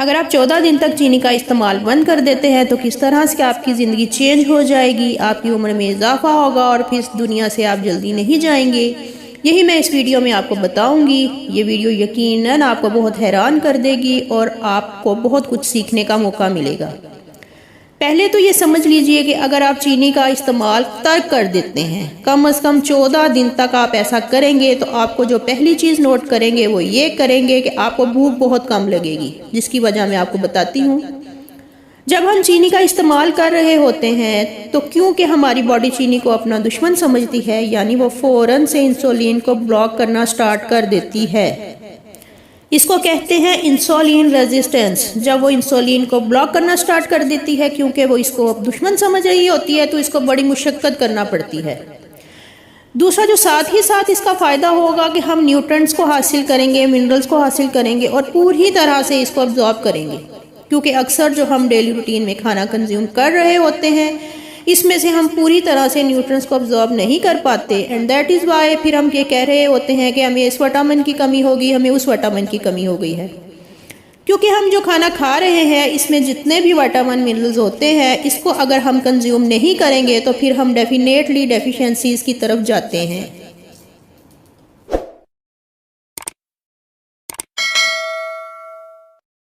अगर आप 14 दिन तक चीनी का इस्तेमाल बंद कर देते हैं तो किस तरह से आपकी ज़िंदगी चेंज हो जाएगी, आपकी उम्र में इजाफा होगा और फिर इस दुनिया से आप जल्दी नहीं जाएंगे। यही मैं इस वीडियो में आपको बताऊंगी। ये वीडियो यकीनन आपको बहुत हैरान कर देगी और आपको बहुत कुछ सीखने का मौका मिलेगा। पहले तो ये समझ लीजिए कि अगर आप चीनी का इस्तेमाल तर्क कर देते हैं, कम से कम 14 दिन तक आप ऐसा करेंगे, तो आपको जो पहली चीज़ नोट करेंगे वो ये करेंगे कि आपको भूख बहुत कम लगेगी, जिसकी वजह मैं आपको बताती हूँ। जब हम चीनी का इस्तेमाल कर रहे होते हैं तो क्योंकि हमारी बॉडी चीनी को अपना दुश्मन समझती है, यानी वो फ़ौरन से इंसुलिन को ब्लॉक करना स्टार्ट कर देती है। इसको कहते हैं इंसुलिन रेजिस्टेंस। जब वो इंसुलिन को ब्लॉक करना स्टार्ट कर देती है, क्योंकि वो इसको अब दुश्मन समझ रही होती है, तो इसको बड़ी मुशक्कत करना पड़ती है। दूसरा जो साथ ही साथ इसका फ़ायदा होगा कि हम न्यूट्रिएंट्स को हासिल करेंगे, मिनरल्स को हासिल करेंगे और पूरी तरह से इसको अब्जॉर्ब करेंगे, क्योंकि अक्सर जो हम डेली रूटीन में खाना कंज्यूम कर रहे होते हैं इसमें से हम पूरी तरह से न्यूट्रिएंट्स को अब्जॉर्ब नहीं कर पाते। एंड दैट इज़ वाई फिर हम ये कह रहे होते हैं कि हमें इस विटामिन की कमी होगी, हमें उस विटामिन की कमी हो गई है, क्योंकि हम जो खाना खा रहे हैं इसमें जितने भी विटामिन मिनरल्स होते हैं, इसको अगर हम कंज्यूम नहीं करेंगे तो फिर हम डेफिनेटली डेफिशिएंसीज की तरफ जाते हैं।